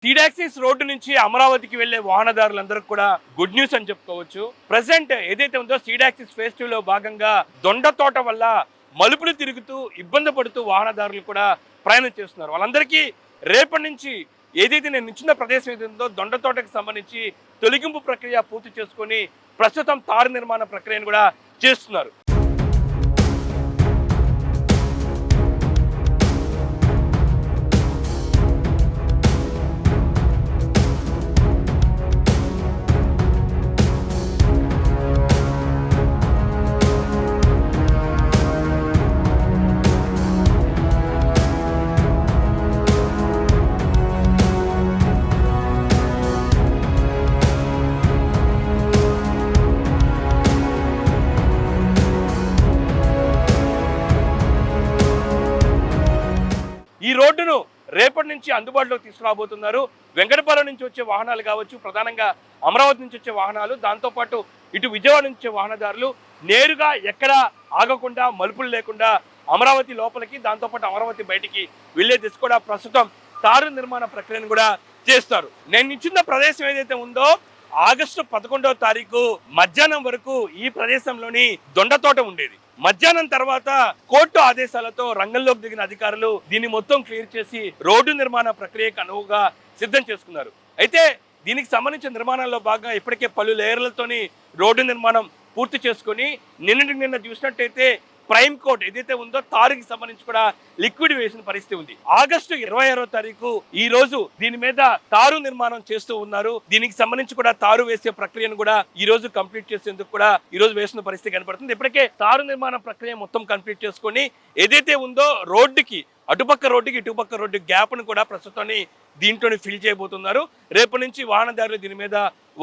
సీడాక్సిస్ road నుంచి అమరావతికి వెళ్లే వాహనదారులందరికీ కూడా గుడ్ న్యూస్ అని చెప్పుకోవచ్చు. ప్రెసెంట్ ఏదైతే ఉందో సీడాక్సిస్ ఫేజ్ 2 లో భాగంగా దొండ తోట వల్ల మలుపులు తిరుగుతూ ఇబ్బంది పడుతూ వాహనదారులు కూడా ప్రయాణం చేస్తున్నారు. వాళ్ళందరికీ రేపటి నుంచి ఏదైతే నేను నిల్చున్న ప్రదేశం ఏదైతే ఉందో దొండ తోటకు సంబంధించి తొలగింపు ప్రక్రియ పూర్తి చేసుకొని ప్రస్తుతం తారు నిర్మాణ ప్రక్రియను కూడా చేస్తున్నారు. ఈ రోడ్డును రేపటి నుంచి అందుబాటులోకి తీసుకురాబోతున్నారు. వెంకటపాలెం నుంచి వచ్చే వాహనాలు కావచ్చు, ప్రధానంగా అమరావతి నుంచి వచ్చే వాహనాలు, దాంతోపాటు ఇటు విజయవాడ నుంచి వచ్చే వాహనదారులు నేరుగా ఎక్కడ ఆగకుండా మలుపులు లేకుండా అమరావతి లోపలికి, దాంతోపాటు అమరావతి బయటికి వెళ్లే దిశ కూడా ప్రస్తుతం తారు నిర్మాణ ప్రక్రియను కూడా చేస్తారు. నేను నిల్చున్న ప్రదేశం ఏదైతే ఉందో ఆగస్టు 11వ తారీఖు మధ్యాహ్నం వరకు ఈ ప్రదేశంలోని దొండ తోట ఉండేది. మధ్యాహ్నం తర్వాత కోర్టు ఆదేశాలతో రంగంలోకి దిగిన అధికారులు దీన్ని మొత్తం క్లియర్ చేసి రోడ్డు నిర్మాణ ప్రక్రియకు అనువుగా సిద్ధం చేసుకున్నారు. అయితే దీనికి సంబంధించిన నిర్మాణంలో భాగంగా ఇప్పటికే పలు లేయర్లతోని రోడ్డు నిర్మాణం పూర్తి చేసుకుని నిన్న చూసినట్టయితే ప్రైమ్ కోట్ ఏదైతే ఉందో తారుకి సంబంధించి కూడా లిక్విడ్ వేసిన పరిస్థితి ఉంది. ఆగస్టు 26వ తారీఖు ఈ రోజు దీని మీద తారు నిర్మాణం చేస్తూ ఉన్నారు. దీనికి సంబంధించి కూడా తారు వేసే ప్రక్రియను కూడా ఈ రోజు కంప్లీట్ చేసేందుకు కూడా ఈ రోజు వేసిన పరిస్థితి కనపడుతుంది. ఇప్పటికే తారు నిర్మాణ ప్రక్రియ మొత్తం కంప్లీట్ చేసుకొని ఏదైతే ఉందో రోడ్డుకి అటుపక్క రోడ్డుకి ఇటుపక్క రోడ్డు గ్యాప్ ను కూడా ప్రస్తుతం దీంట్లో ఫిల్ చేయబోతున్నారు. రేపటి నుంచి వాహనదారులు దీని మీద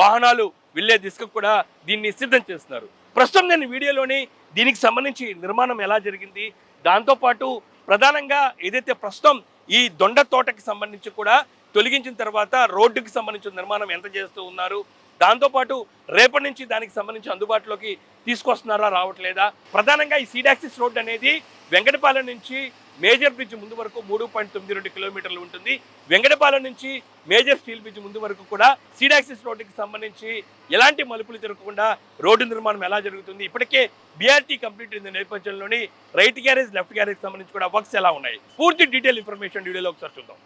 వాహనాలు వెళ్లే దిశకు కూడా దీన్ని సిద్ధం చేస్తున్నారు. ప్రస్తుతం నేను వీడియోలోని దీనికి సంబంధించి నిర్మాణం ఎలా జరిగింది, దాంతోపాటు ప్రధానంగా ఏదైతే ప్రస్తుతం ఈ దొండ తోటకి సంబంధించి కూడా తొలగించిన తర్వాత రోడ్డుకి సంబంధించిన నిర్మాణం ఎంత చేస్తూ ఉన్నారు, దాంతోపాటు రేపటి నుంచి దానికి సంబంధించి అందుబాటులోకి తీసుకొస్తున్నారా రావట్లేదా, ప్రధానంగా ఈ సీడాక్సిస్ రోడ్ అనేది వెంకటపాలెం నుంచి మేజర్ బ్రిడ్జ్ ముందు వరకు 3.92 కిలోమీటర్లు ఉంటుంది. వెంకటపాలెం నుంచి మేజర్ స్టీల్ బ్రిడ్జ్ ముందు వరకు కూడా సీడాక్సిస్ రోడ్డుకి సంబంధించి ఎలాంటి మలుపులు తిరగకుండా రోడ్డు నిర్మాణం ఎలా జరుగుతుంది, ఇప్పటికే బీఆర్టీ కంప్లీట్ అయిన నేపథ్యంలోని రైట్ గ్యారేజ్ లెఫ్ట్ గ్యారేజ్ సంబంధించి కూడా వర్క్స్ ఎలా ఉన్నాయి, పూర్తి డీటెయిల్ ఇన్ఫర్మేషన్ వీడియోలో ఒకసారి చూద్దాం.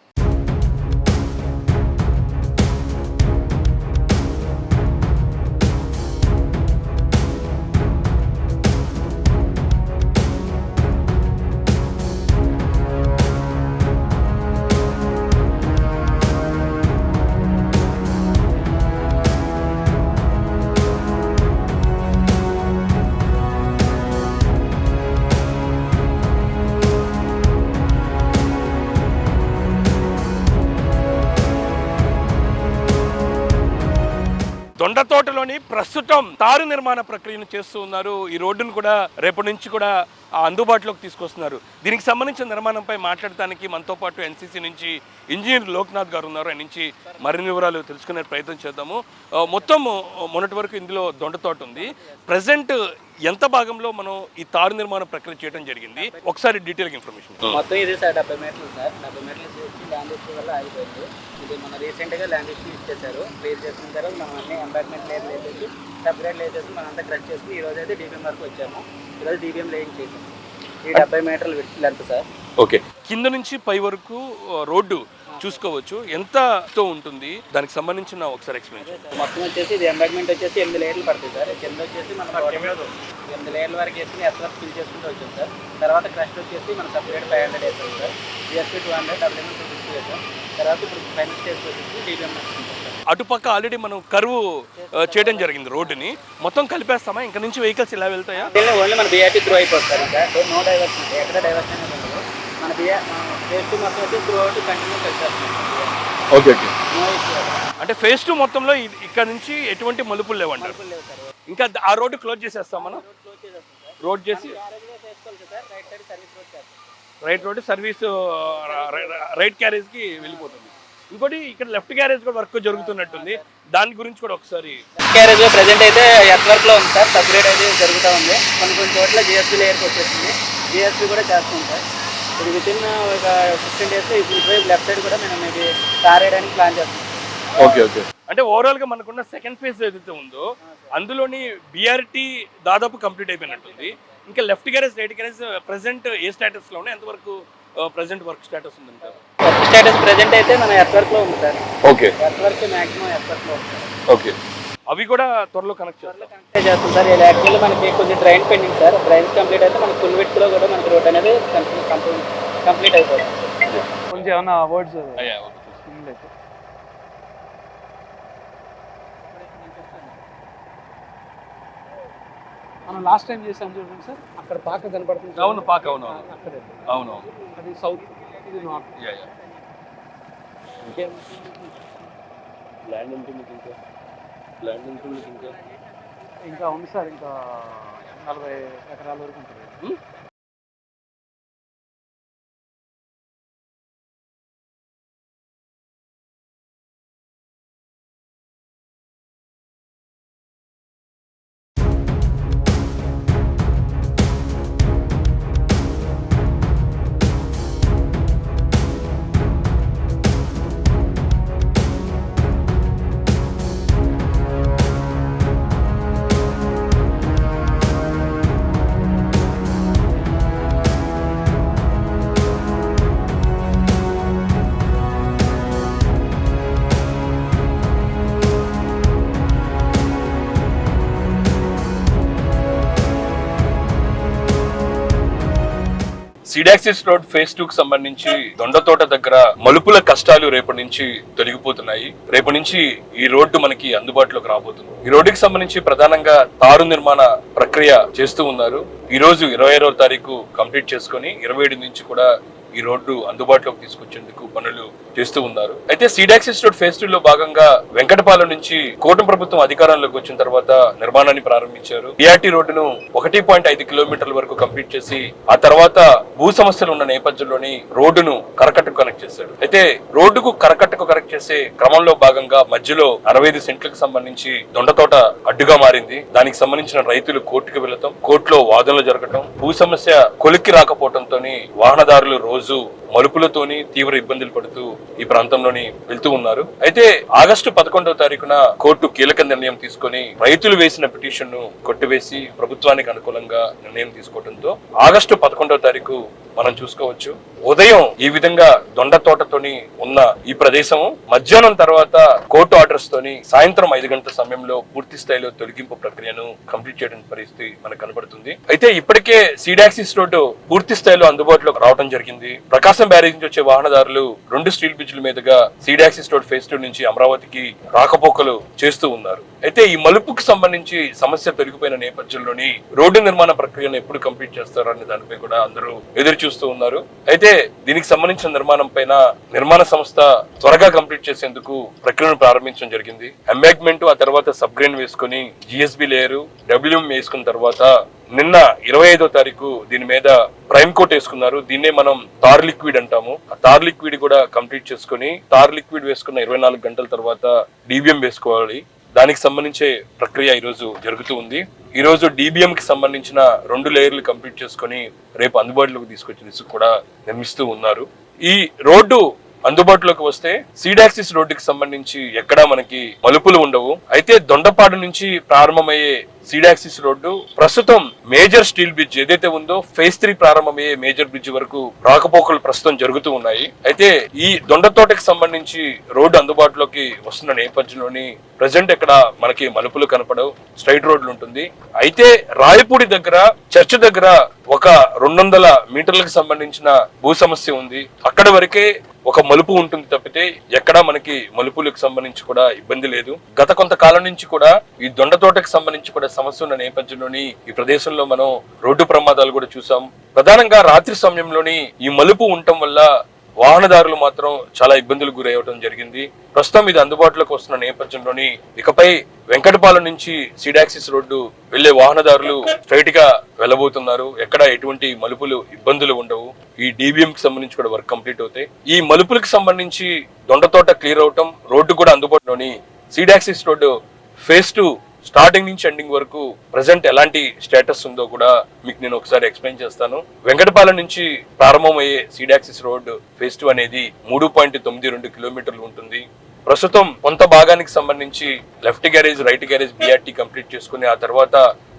దొండ తోటలోని ప్రస్తుతం తారు నిర్మాణ ప్రక్రియను చేస్తూ ఉన్నారు. ఈ రోడ్డును కూడా రేపటి నుంచి కూడా అందుబాటులోకి తీసుకొస్తున్నారు. దీనికి సంబంధించిన నిర్మాణంపై మాట్లాడటానికి మనతో పాటు ఎన్సీసీ నుంచి ఇంజనీర్ లోక్నాథ్ గారు ఉన్నారు. ఆయన నుంచి మరిన్ని వివరాలు తెలుసుకునే ప్రయత్నం చేద్దాము. మొత్తం మొన్నటి వరకు ఇందులో దొండ తోట ఉంది. ప్రజెంట్ ఎంత భాగంలో మనం ఈ తారు నిర్మాణ ప్రక్రియ చేయడం జరిగింది, ఒకసారి డీటెయిల్ ఇన్ఫర్మేషన్. మొత్తం ఇది సార్ 70 మీటర్లు సార్. 70 మీటర్లు చేసి ల్యాండ్ ఇష్యూ వల్ల ఆగిపోయింది. ఇది మన రీసెంట్గా ల్యాండ్ ఇష్యూ ఇచ్చేసారు. క్లియర్ చేసిన తర్వాత మనం అన్ని ఎంబార్క్మెంట్ లేయర్ వేసేసి సపరేట్ లేసేసి మనం అంతా క్రష్ చేసుకుని ఈ రోజు అయితే డీబీఎం వరకు వచ్చాము. ఈరోజు డీబీఎం లేయింగ్ చేసాము. ఈ 70 మీటర్లు లెంత్ సార్. ఓకే, కింద నుంచి పై వరకు రోడ్డు చూసుకోవచ్చు. ఎంతతో ఉంటుంది దానికి సంబంధించిన ఒకసారి ఎక్స్ప్లెయిన్ చేయండి. మొత్తం వచ్చేసి ఇది ఎంబార్క్మెంట్ వచ్చేసి 8 లేయర్లు పడుతుంది సార్. కింద వచ్చేసి మనం 8 లేయర్ల వరకు వేసుకుని ఎస్ఆర్ ఫిల్ చేసుకుంటూ వచ్చాం సార్. తర్వాత క్రష్ వచ్చేసి మనం సపరేట్ 500 వేసాం సార్. జిఎస్పీ 200, డబ్ల్యూఎం 250 వేసాం. తర్వాత ఇప్పుడు ఫైనల్ స్టేజ్ వచ్చేసి డీబీఎం అటుపక్క ఆల్రెడీ మనం కరువు చేయడం జరిగింది. రోడ్డుని మొత్తం కలిపేస్తామా? ఇంకా నుంచి వెహికల్స్ ఇలా వెళ్తాయా? ఓన్లీ మన బీఆర్టీ త్రూ అయిపోతుంది సార్. నో డైవర్షన్, ఎక్కడ డైవర్షన్ అనేది ఉండదు. మన ఫేజ్ 2 మొత్తం వచ్చి త్రూ అవుట్ కంటిన్యూ కలిపేస్తున్నాం. ఓకే ఓకే, అంటే ఫేజ్ 2 మొత్తంలో ఇక్కడ నుంచి ఎటువంటి మలుపులు లేవంటారు. ఇంకా ఆ రోడ్డు క్లోజ్ చేసేస్తాం మనం. రోడ్ చేసి రైట్ రోడ్ సర్వీస్ రైట్ క్యారేజ్కి వెళ్ళిపోతుంది. ఇంకోటి ఇక్కడ లెఫ్ట్ క్యారేజ్ కూడా వర్క్ జరుగుతున్నట్టుంది, దాని గురించి కూడా ఒకసారి. క్యారేజ్ ప్రెజెంట్ అయితే ఎర్త్ వర్క్ లో ఉంది సార్. సపరేట్ అయితే జరుగుతూ ఉంది. కొన్ని చోట్ల జిఎస్పీ లేయర్కి వచ్చేసింది. జిఎస్పీ కూడా చేస్తుంది సార్. ఇది వితిన్ ఒక 15 days ఇటువైపు లెఫ్ట్ సైడ్ కూడా మేము మేబీ కార్ వేయడానికి ప్లాన్ చేస్తాం. Okay okay. అంటే ఓవరాల్ గా మనకున్న సెకండ్ ఫేజ్ ఏదైతే ఉందో అందులోని బిఆర్టీ దాదాపు కంప్లీట్ అయిపోయినట్టుంది. ఇంకా left garage right garage present ఏ స్టేటస్ లో ఉన్నాయి, ఎంతవరకు ప్రెసెంట్ వర్క్ స్టేటస్ ఉంది అంటారు? వర్క్ స్టేటస్ ప్రెజెంట్ అయితే మన ఎర్త్ వర్క్ లో ఉంది sir. Okay. Earth work maximum earth work లో ఉంది. ఓకే. అవి కూడా త్వరలో కనెక్ట్ చేస్తాం సార్. ఇది యాక్చువల్లీ మనకి కొంచెం drain pending sir. Drains complete అయితే మనకి ఫుల్ విడ్త్ లో కూడా మనకి రోడ్ అనేది కంప్లీట్ అయిపోతుంది. కొంచెం ఏమన్నా వర్డ్స్ మనం లాస్ట్ టైం చేసాం చూడండి సార్, అక్కడ పాక కనపడుతుంది. అవును, పాక. అవును అవును. అది సౌత్, ఇది నార్త్. ఇంకేం ల్యాండ్ ఉంటుంది, ఇంకా ఉంది సార్, ఇంకా 40 ఎకరాల వరకు ఉంటుంది. సిడాక్సిస్ రోడ్ ఫేజ్ 2 కి సంబంధించి దొండతోట దగ్గర మలుపుల కష్టాలు రేపటి నుంచి తొలగిపోతున్నాయి. రేపటి నుంచి ఈ రోడ్డు మనకి అందుబాటులోకి రాబోతుంది. ఈ రోడ్డుకి సంబంధించి ప్రధానంగా తారు నిర్మాణ ప్రక్రియ చేస్తూ ఉన్నారు. ఈ రోజు 26వ తారీఖు కంప్లీట్ చేసుకొని 27 నుంచి కూడా ఈ రోడ్డు అందుబాటులోకి తీసుకొచ్చేందుకు పనులు చేస్తూ ఉన్నారు. అయితే సిడాక్సిస్ రోడ్ ఫేజ్ 2 లో భాగంగా వెంకటపాలెం నుంచి కూటమి ప్రభుత్వం అధికారంలోకి వచ్చిన తర్వాత నిర్మాణాన్ని ప్రారంభించారు. బిఆర్టీ రోడ్డును 1.5 కిలోమీటర్ల వరకు కంప్లీట్ చేసి ఆ తర్వాత భూ సమస్యలు ఉన్న నేపథ్యంలోని రోడ్డును కరకట్టకు కనెక్ట్ చేశారు. అయితే రోడ్డుకు కరకట్టకు కనెక్ట్ చేసే క్రమంలో భాగంగా మధ్యలో 65 సెంట్లకు సంబంధించి దొండతోట అడ్డుగా మారింది. దానికి సంబంధించిన రైతులు కోర్టుకు వెళ్లటం, కోర్టులో వాదనలు జరగటం, భూ సమస్య కొలిక్కి రాకపోవడంతో వాహనదారులు రోజు మలుపులతోని తీవ్ర ఇబ్బందులు పడుతూ ఈ ప్రాంతంలోని వెళ్తూ ఉన్నారు. అయితే ఆగస్టు 11వ తారీఖున కోర్టు కీలక నిర్ణయం తీసుకొని రైతులు వేసిన పిటిషన్ ను కొట్టివేసి ప్రభుత్వానికి అనుకూలంగా నిర్ణయం తీసుకోవడంతో ఆగస్టు 11వ తారీఖు మనం చూసుకోవచ్చు. ఉదయం ఈ విధంగా దొండ తోటతోని ఉన్న ఈ ప్రదేశం మధ్యాహ్నం తర్వాత కోర్టు ఆర్డర్స్ తోని సాయంత్రం 5 గంటల సమయంలో పూర్తి స్థాయిలో తొలగింపు ప్రక్రియను కంప్లీట్ చేయడం పరిస్థితి మనకు కనబడుతుంది. అయితే ఇప్పటికే సిడాక్సిస్ రోడ్డు పూర్తి స్థాయిలో అందుబాటులోకి రావడం జరిగింది. ప్రకాశం బ్యారేజ్ నుంచి వచ్చే వాహనదారులు 2 స్టీల్ బ్రిడ్జ్ల మీదుగా సిడాక్సిస్ రోడ్ ఫేజ్ 2 నుంచి అమరావతికి రాకపోకలు చేస్తూ ఉన్నారు. అయితే ఈ మలుపుకు సంబంధించి సమస్య తొలగిపోయిన నేపథ్యంలోని రోడ్డు నిర్మాణ ప్రక్రియను ఎప్పుడు కంప్లీట్ చేస్తారనే దానిపై కూడా అందరూ ఎదురు చూస్తూ ఉన్నారు. అయితే దీనికి సంబంధించిన నిర్మాణం పైన నిర్మాణ సంస్థ త్వరగా కంప్లీట్ చేసేందుకు ప్రక్రియను ప్రారంభించడం జరిగింది. ఎంబాక్మెంట్, ఆ తర్వాత సబ్ గ్రేన్ వేసుకుని జిఎస్బి లేయరు, డబ్ల్యూఎం వేసుకున్న తర్వాత నిన్న 25వ తారీఖు దీని మీద ప్రైమ్ కోట్ వేసుకున్నారు. దీన్నే మనం తార్ లిక్విడ్ అంటాము. ఆ తార్ లిక్విడ్ కూడా కంప్లీట్ చేసుకుని తార్ లిక్విడ్ వేసుకున్న 24 గంటల తర్వాత డిబిఎం వేసుకోవాలి. దానికి సంబంధించే ప్రక్రియ ఈ రోజు జరుగుతూ ఉంది. ఈ రోజు డిబిఎం కి సంబంధించిన 2 లేయర్లు కంప్లీట్ చేసుకుని రేపు అందుబాటులోకి తీసుకొచ్చిన ఇసుక కూడా నిర్మిస్తూ ఉన్నారు. ఈ రోడ్డు అందుబాటులోకి వస్తే సిడాక్సిస్ రోడ్డుకి సంబంధించి ఎక్కడా మనకి మలుపులు ఉండవు. అయితే దొండపాడు నుంచి ప్రారంభమయ్యే సిడాక్సిస్ రోడ్డు ప్రస్తుతం మేజర్ స్టీల్ బ్రిడ్జ్ ఏదైతే ఉందో ఫేజ్ 3 ప్రారంభమయ్యే మేజర్ బ్రిడ్జ్ వరకు రాకపోకలు ప్రస్తుతం జరుగుతూ ఉన్నాయి. అయితే ఈ దొండతోటకి సంబంధించి రోడ్డు అందుబాటులోకి వస్తున్న నేపథ్యంలోని ప్రజెంట్ ఎక్కడ మనకి మలుపులు కనపడవు, స్ట్రైట్ రోడ్లు ఉంటుంది. అయితే రాయపూడి దగ్గర చర్చ్ దగ్గర ఒక 200 మీటర్లకు సంబంధించిన భూ సమస్య ఉంది. అక్కడ వరకే ఒక మలుపు ఉంటుంది తప్పితే ఎక్కడా మనకి మలుపులకు సంబంధించి కూడా ఇబ్బంది లేదు. గత కొంతకాలం నుంచి కూడా ఈ దొండతోటకు సంబంధించి కూడా సమస్య ఉన్న నేపథ్యంలోని ఈ ప్రదేశంలో మనం రోడ్డు ప్రమాదాలు కూడా చూసాం. ప్రధానంగా రాత్రి సమయంలోని ఈ మలుపు ఉండటం వల్ల వాహనదారులు మాత్రం చాలా ఇబ్బందులు గురవడం జరిగింది. ప్రస్తుతం ఇది అందుబాటులోకి వస్తున్న నేపథ్యంలోని ఇకపై వెంకటపాలెం నుంచి సిడాక్సిస్ రోడ్డు వెళ్లే వాహనదారులు స్ట్రైట్ గా వెళ్ళబోతున్నారు. ఎక్కడ ఎటువంటి మలుపులు ఇబ్బందులు ఉండవు. ఈ డిబిఎం కి సంబంధించి కూడా వర్క్ కంప్లీట్ అవుతాయి. ఈ మలుపులకు సంబంధించి దొండతోట క్లియర్ అవటం, రోడ్డు కూడా అందుబాటులోని సిడాక్సిస్ రోడ్డు ఫేజ్ 2 స్టార్టింగ్ నుంచి ఎండింగ్ వరకు ప్రెసెంట్ ఎలాంటి స్టేటస్ ఉందో కూడా మీకు నేను ఒకసారి ఎక్స్ప్లెయిన్ చేస్తాను. వెంకటపాలెం నుంచి ప్రారంభమయ్యే సీడాక్సిస్ రోడ్ ఫేజ్ 2 అనేది 3.92 కిలోమీటర్లు ఉంటుంది. ప్రస్తుతం కొంత భాగానికి సంబంధించి left garage, right garage, బిఆర్టీ complete చేసుకుని ఆ తర్వాత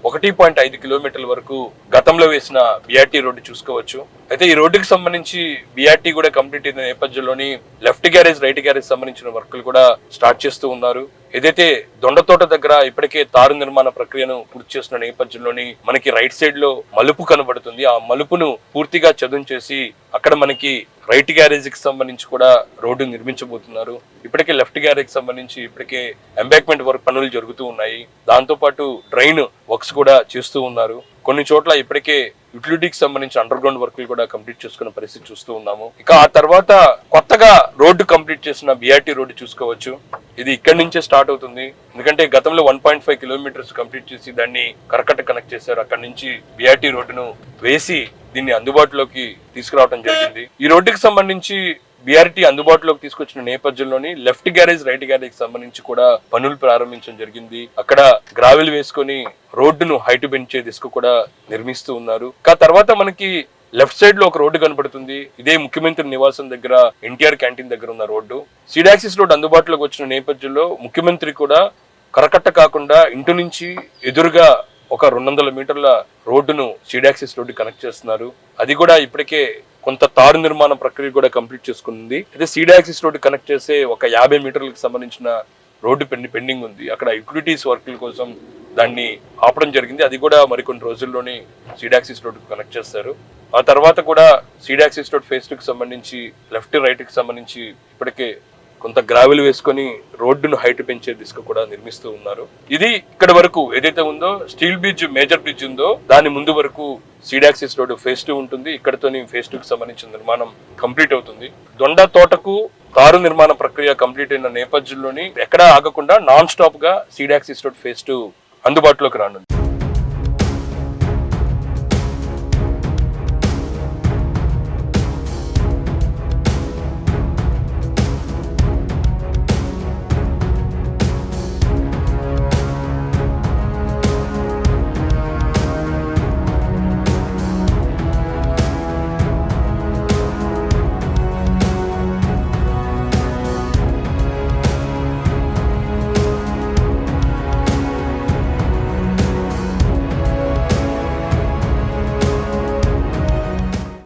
1.5 కిలోమీటర్ల వరకు గతంలో వేసిన బిఆర్టీ రోడ్డు చూసుకోవచ్చు. అయితే ఈ రోడ్డుకి సంబంధించి బిఆర్టీ కూడా కంప్లీట్ అయిన నేపథ్యంలోని లెఫ్ట్ గ్యారేజ్, రైట్ గ్యారేజ్ సంబంధించిన వర్కులు కూడా స్టార్ట్ చేస్తూ ఉన్నారు. ఏదైతే దొండతోట దగ్గర ఇప్పటికే తారు నిర్మాణ ప్రక్రియను పూర్తి చేస్తున్న నేపథ్యంలోని మనకి రైట్ సైడ్ లో మలుపు కనబడుతుంది. ఆ మలుపును పూర్తిగా చదును చేసి అక్కడ మనకి రైట్ గ్యారేజ్ కి సంబంధించి కూడా రోడ్డు నిర్మించబోతున్నారు. ఇప్పటికే లెఫ్ట్ గ్యారేజ్ కి సంబంధించి ఇప్పటికే ఎంబాంక్మెంట్ వర్క్ పనులు జరుగుతూ ఉన్నాయి. దాంతో పాటు డ్రైన్ వర్క్స్ కూడా చేస్తూ ఉన్నారు. కొన్ని చోట్ల ఇప్పటికే యూటిలిటీకి సంబంధించి అండర్ గ్రౌండ్ వర్క్లు కూడా కంప్లీట్ చేసుకున్న పరిస్థితి చూస్తూ ఉన్నాము. ఇక ఆ తర్వాత కొత్తగా రోడ్డు కంప్లీట్ చేసిన బిఆర్టీ రోడ్డు చూసుకోవచ్చు. ఇది ఇక్కడి నుంచే స్టార్ట్ అవుతుంది. ఎందుకంటే గతంలో 1.5 కిలోమీటర్స్ కంప్లీట్ చేసి దాన్ని కరకట్ట కనెక్ట్ చేశారు. అక్కడి నుంచి బిఆర్టీ రోడ్డును వేసి దీన్ని అందుబాటులోకి తీసుకురావడం జరిగింది. ఈ రోడ్డుకి సంబంధించి బిఆర్టీ అందుబాటులోకి తీసుకొచ్చిన నేపథ్యంలోని లెఫ్ట్ గ్యారేజ్, రైట్ గ్యారేజ్ సంబంధించి కూడా పనులు ప్రారంభించడం జరిగింది. అక్కడ గ్రావెల్ వేసుకొని రోడ్డును హైట్ పెంచే దిశకు కూడా నిర్మిస్తూ ఉన్నారు. తర్వాత మనకి లెఫ్ట్ సైడ్ లో ఒక రోడ్డు కనబడుతుంది. ఇదే ముఖ్యమంత్రి నివాసం దగ్గర ఎన్టీఆర్ క్యాంటీన్ దగ్గర ఉన్న రోడ్డు. సీడాక్సిస్ రోడ్ అందుబాటులోకి వచ్చిన నేపథ్యంలో ముఖ్యమంత్రి కూడా కరకట్ట కాకుండా ఇంటి నుంచి ఎదురుగా ఒక 200 మీటర్ల రోడ్డును సీడాక్సిస్ రోడ్డు కనెక్ట్ చేస్తున్నారు. అది కూడా ఇప్పటికే కొంత తారు నిర్మాణ ప్రక్రియ కూడా కంప్లీట్ చేసుకుంది. అయితే సీడాక్సిస్ రోడ్డు కనెక్ట్ చేసే ఒక 50 మీటర్లకు సంబంధించిన రోడ్డు పెండింగ్ ఉంది. అక్కడ యూటిలిటీస్ వర్క్ల కోసం దాన్ని ఆపడం జరిగింది. అది కూడా మరికొన్ని రోజుల్లోనే సీడాక్సిస్ రోడ్డుకు కనెక్ట్ చేస్తారు. ఆ తర్వాత కూడా సీడాక్సిస్ రోడ్ ఫేజ్ 2కి సంబంధించి లెఫ్ట్, రైట్ కి సంబంధించి ఇప్పటికే కొంత గ్రావెల్ వేసుకొని రోడ్డును హైట్ పెంచే దిశకు కూడా నిర్మిస్తూ ఉన్నారు. ఇది ఇక్కడ వరకు ఏదైతే ఉందో స్టీల్ బ్రిడ్జ్, మేజర్ బ్రిడ్జ్ ఉందో దాని ముందు వరకు సీడాక్సిస్ రోడ్ ఫేజ్ 2 ఉంటుంది. ఇక్కడతోని ఫేజ్ 2కి సంబంధించిన నిర్మాణం కంప్లీట్ అవుతుంది. దొండ తోటకు తారు నిర్మాణ ప్రక్రియ కంప్లీట్ అయిన నేపథ్యంలోని ఎక్కడా ఆగకుండా నాన్ స్టాప్ గా సీడాక్సిస్ రోడ్ ఫేజ్ 2 అందుబాటులోకి రానుంది.